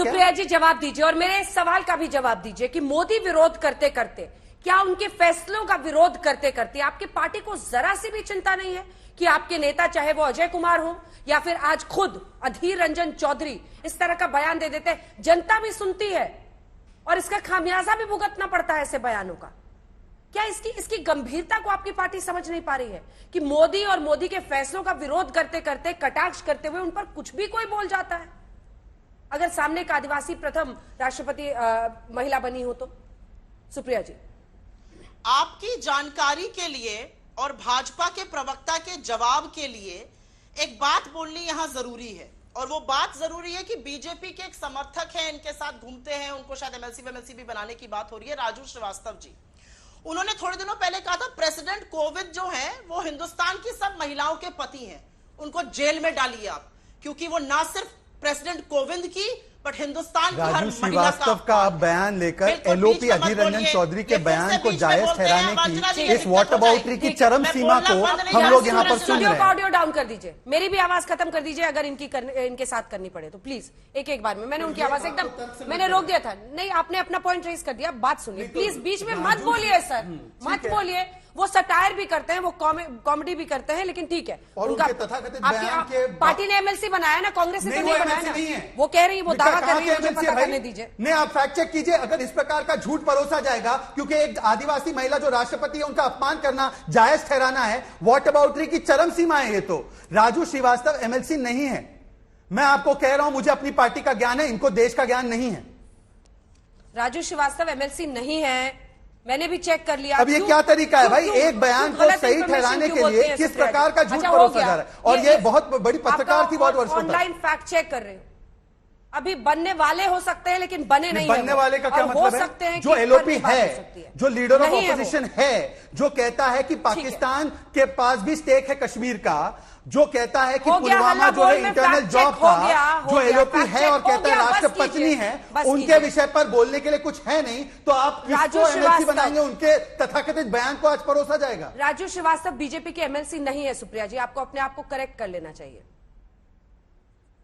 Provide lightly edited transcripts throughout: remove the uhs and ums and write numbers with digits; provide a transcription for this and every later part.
सुप्रिया जी जवाब दीजिए और मेरे इस सवाल का भी जवाब दीजिए कि मोदी विरोध करते करते, क्या उनके फैसलों का विरोध करते करते आपकी पार्टी को जरा सी भी चिंता नहीं है कि आपके नेता, चाहे वो अजय कुमार हो या फिर आज खुद अधीर रंजन चौधरी, इस तरह का बयान दे देते हैं, जनता भी सुनती है और इसका खामियाजा भी भुगतना पड़ता है ऐसे बयानों का। क्या इसकी गंभीरता को आपकी पार्टी समझ नहीं पा रही है कि मोदी और मोदी के फैसलों का विरोध करते करते, कटाक्ष करते हुए उन पर कुछ भी कोई बोल जाता है? अगर सामने एक आदिवासी प्रथम राष्ट्रपति महिला बनी हो तो? सुप्रिया जी, आपकी जानकारी के लिए और भाजपा के प्रवक्ता के जवाब के लिए एक बात बोलनी यहां जरूरी है, और वो बात जरूरी है कि बीजेपी के एक समर्थक हैं, इनके साथ घूमते हैं, उनको शायद एमएलसी भी बनाने की बात हो रही है, राजू श्रीवास्तव जी। उन्होंने थोड़े दिनों पहले कहा था प्रेसिडेंट कोविंद जो हैं वो हिंदुस्तान की सब महिलाओं के पति हैं, उनको जेल में डालिए आप, क्योंकि वो ना सिर्फ प्रेसिडेंट कोविंद की बट हिंदुस्तान की हर महिला श्रीवास्तव का आप बयान लेकर एलओपी अधीर रंजन चौधरी के बयान को जायज ठहराने की इस वॉट अबाउटरी की चरम सीमा को हम लोग यहाँ पर सुन रहे हैं। ऑडियो डाउन कर दीजिए, मेरी भी आवाज खत्म कर दीजिए अगर इनके साथ करनी पड़े तो प्लीज एक एक बार में। मैंने उनकी आवाज एकदम मैंने रोक दिया था, नहीं आपने अपना पॉइंट रेज कर दिया, बात सुनिए प्लीज, बीच में मत बोलिए सर, मत बोलिए। वो सटायर भी करते हैं, वो कॉमेडी भी करते हैं, लेकिन ठीक है, उनका तथाकथित बयान के पार्टी ने एमएलसी बनाया ना, कांग्रेस ने तो नहीं बनाया ना। वो कह रही है, वो दावा कर रही है, मुझे पता करने दीजिए। नहीं, आप फैक्ट चेक कीजिए, अगर इस प्रकार का झूठ परोसा जाएगा, क्योंकि एक आदिवासी महिला जो राष्ट्रपति है उनका अपमान करना जायज ठहराना है, वॉट अबाउटरी की चरम सीमा है ये तो। राजू श्रीवास्तव एमएलसी नहीं है, मैं आपको कह रहा हूं, मुझे अपनी पार्टी का ज्ञान है, इनको देश का ज्ञान नहीं है। राजू श्रीवास्तव एमएलसी नहीं है, मैंने भी चेक कर लिया। अब ये क्या तरीका है भाई, एक बयान को सही ठहराने के लिए किस प्रकार का झूठ परोसा जा रहा है? और ये बहुत बड़ी पत्रकार थी, बहुत वर्षों तक ऑनलाइन फैक्ट चेक कर रहे हो। अभी बनने वाले हो सकते हैं लेकिन बने नहीं, बनने वाले का क्या मतलब है? जो एलओपी है, जो लीडर ऑफ ऑपोजिशन है, जो कहता है कि पाकिस्तान के पास भी स्टेक है कश्मीर का, जो कहता है कि पुलवामा जो है इंटरनल जॉब था, जो एलओपी है और कहता है राष्ट्र पत्नी है, उनके विषय पर बोलने के लिए कुछ है नहीं, तो आप किसको एमएलसी बनाएंगे? उनके तथाकथित बयान को आज परोसा जाएगा। राजू श्रीवास्तव बीजेपी के एमएलसी नहीं है। सुप्रिया जी, आपको अपने आप को करेक्ट कर लेना चाहिए।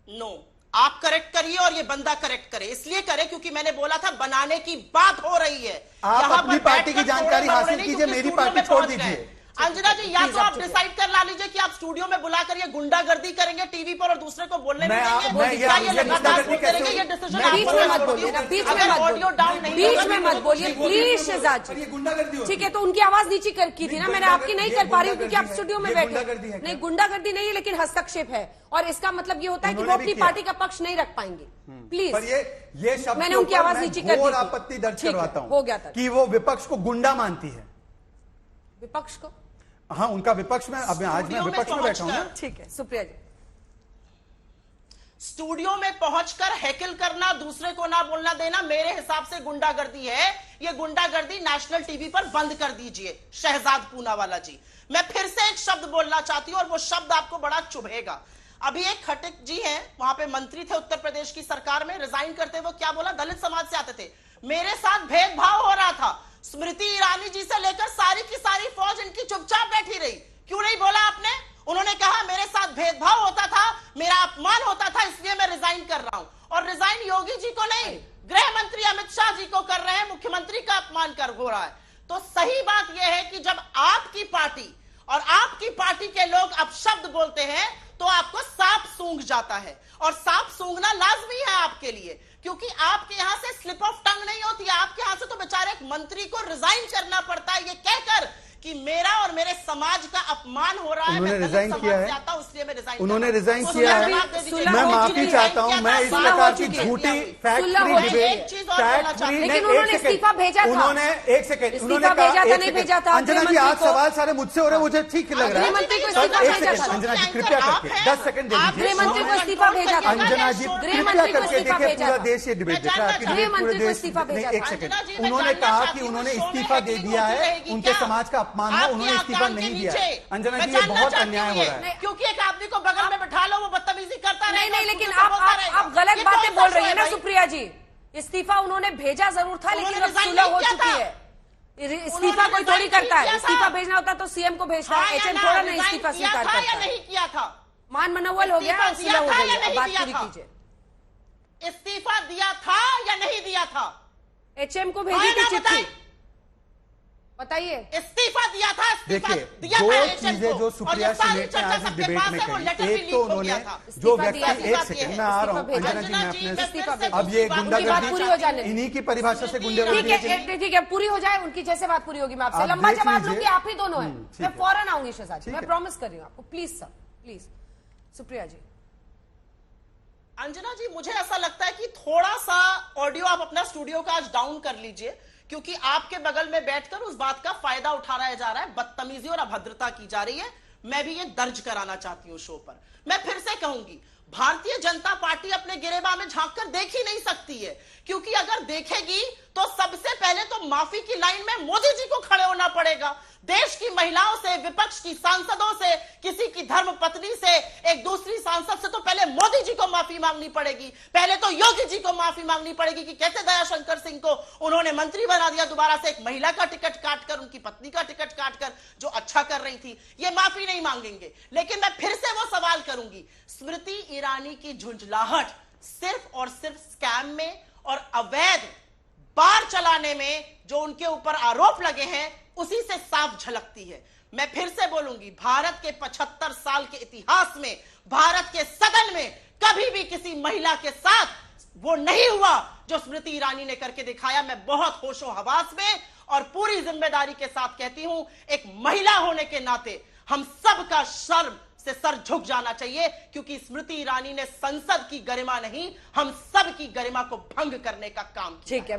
नो, आप करेक्ट करिए और ये बंदा करेक्ट करे, इसलिए करे क्योंकि मैंने बोला था बनाने की बात हो रही है। आप अपनी पार्टी की जानकारी हासिल कीजिए, मेरी पार्टी छोड़ दीजिए। अंजना जी, या तो आप डिसाइड कर ला लीजिए कि आप स्टूडियो में बुलाकर ये गुंडागर्दी करेंगे टीवी पर और दूसरे को बोलने नहीं देंगे, ये लगातार बोलते रहेंगे, ये डिसीजन आप बीच में मत बोलिए, बीच में मत बोलिए प्लीज शहजाद जी। ठीक है, तो उनकी आवाज नीचे की थी ना, मैंने आपकी नहीं कर पा रही हूँ क्योंकि आप स्टूडियो में बैठे। नहीं, गुंडागर्दी नहीं है, लेकिन हस्तक्षेप है, और इसका मतलब ये होता है कि वो अपनी पार्टी का पक्ष नहीं रख पाएंगे। प्लीज, ये शब्द मैंने उनकी आवाज नीचे कर दी, आपत्ति दर्ज करवाता हूँ, हो गया था कि वो विपक्ष को गुंडा मानती है। विपक्ष को? हाँ, उनका विपक्ष में, अब आज मैं विपक्ष में बैठा हूं ना। ठीक है सुप्रिया जी, स्टूडियो में पहुंचकर हैकल करना, दूसरे को ना बोलना देना मेरे हिसाब से गुंडागर्दी है। ये गुंडागर्दी नेशनल टीवी पर बंद कर दीजिए शहजाद पूनावाला जी। मैं फिर से एक शब्द बोलना चाहती हूं और वो शब्द आपको बड़ा चुभेगा। अभी एक खटिक जी हैं, वहां पे मंत्री थे उत्तर प्रदेश की सरकार में, रिजाइन करते वो क्या बोला? दलित समाज से आते थे, मेरे साथ भेदभाव हो रहा था। स्मृति ईरानी जी से लेकर सारी की सारी फौज इनकी चुपचाप बैठी रही। क्यों नहीं बोला आपने? उन्होंने कहा मेरे साथ भेदभाव होता था, मेरा अपमान होता था, इसलिए मैं रिजाइन कर रहा हूं। और रिजाइन योगी जी को नहीं, गृह मंत्री अमित शाह जी को कर रहे हैं, मुख्यमंत्री का अपमान कर हो रहा है। तो सही बात यह है कि जब आपकी पार्टी और आपकी पार्टी के लोग अपशब्द बोलते हैं तो आपको सांप सूंघ जाता है, और सांप सूंघना लाजमी है आपके लिए, क्योंकि आपके यहां से स्लिप ऑफ टंग नहीं होती है। आपके यहां से तो बेचारे एक मंत्री को रिजाइन करना पड़ता है ये कहकर कि मेरा और मेरे समाज का अपमान हो रहा है, उन्होंने रिजाइन किया है, इसलिए मैं रिजाइन उन्होंने रिजाइन किया है। मैं माफी चाहता हूं, मैं इस प्रकार की झूठी fact free debate, fact free, लेकिन उन्होंने इस्तीफा भेजा था। उन्होंने एक सेकंड, उन्होंने कहा नहीं भेजा था। अंजना जी, आज सवाल सारे मुझसे हो रहे, मुझे ठीक लग रहा है। अंजना जी कृपया करके 10 सेकंड दे दीजिए। गृहमंत्री को इस्तीफा भेजा था। अंजना जी कृपया करके देखिए, पूरा देश ये डिबेट देख रहा है, पूरे देश। एक सेकंड, उन्होंने कहा कि उन्होंने इस्तीफा दे दिया है, उनके समाज का अपमान है, उन्होंने इस्तीफा नहीं दिया। अंजना जी, ये बहुत अन्याय हो रहा है, क्योंकि एक आदमी को बगल में बैठा लो वो बदतमीजी करता नहीं नहीं, लेकिन आप गलत बातें बोल रही है ना सुप्रिया जी। इस्तीफा उन्होंने भेजा जरूर था, लेकिन अब सुलह हो चुकी है। इस्तीफा कोई थोड़ी करता है, इस्तीफा भेजना होता तो सीएम को भेजता है, एचएम थोड़ा नहीं इस्तीफा स्वीकार करता है। नहीं किया था, मान मनोवल हो गया, सुलह हो गई, बात पूरी कीजिए। इस्तीफा दिया था या नहीं दिया था? HM को भेजी थी चिट्ठी, बताइए। इस्तीफा दिया था, इस्तीफा दिया दो था चीजें जो सुप्रिया सुले ने आज इस डिबेट में कही, एक तो उन्होंने जो व्यक्ति, एक सेकंड में आ रहा हूं अंजना जी, मैं अपने अब ये गुंडागर्दी इन्हीं की परिभाषा से गुंडागर्दी, ठीक है, पूरी हो जाए उनकी, जैसे बात पूरी होगी मैं आपसे लंबा जवाब लूंगी, आप ही दोनों हैं, मैं फौरन आऊंगी शहजाद जी, मैं प्रॉमिस कर रही हूँ आपको, प्लीज सर, प्लीज। सुप्रिया जी। अंजना जी, मुझे ऐसा लगता है कि थोड़ा सा ऑडियो आप अपना स्टूडियो का आज डाउन कर लीजिए, क्योंकि आपके बगल में बैठकर उस बात का फायदा उठाया जा रहा है, बदतमीजी और अभद्रता की जा रही है। मैं भी ये दर्ज कराना चाहती हूं शो पर। मैं फिर से कहूंगी, भारतीय जनता पार्टी अपने गिरेबां में झांककर देख ही नहीं सकती है, क्योंकि अगर देखेगी तो सबसे पहले तो माफी की लाइन में मोदी जी को खड़े होना पड़ेगा। देश की महिलाओं से, विपक्ष की सांसदों से, किसी की धर्म पत्नी से, एक दूसरी सांसद से तो पहले मोदी जी को माफी मांगनी पड़ेगी, पहले तो योगी जी को माफी मांगनी पड़ेगी कि कैसे दयाशंकर सिंह को उन्होंने मंत्री बना दिया दोबारा से, एक महिला का टिकट काटकर, उनकी पत्नी का टिकट काटकर, जो अच्छा कर रही थी। ये माफी नहीं मांगेंगे। लेकिन मैं फिर से वो सवाल करूंगी, स्मृति ईरानी की झुंझलाहट सिर्फ और सिर्फ स्कैम में और अवैध बार चलाने में जो उनके ऊपर आरोप लगे हैं उसी से साफ झलकती है। मैं फिर से बोलूंगी, भारत के 75 साल के इतिहास में, भारत के सदन में कभी भी किसी महिला के साथ वो नहीं हुआ जो स्मृति ईरानी ने करके दिखाया। मैं बहुत होशो हवास में और पूरी जिम्मेदारी के साथ कहती हूं, एक महिला होने के नाते हम सबका शर्म से सर झुक जाना चाहिए, क्योंकि स्मृति ईरानी ने संसद की गरिमा नहीं, हम सब की गरिमा को भंग करने का काम किया। ठीक है।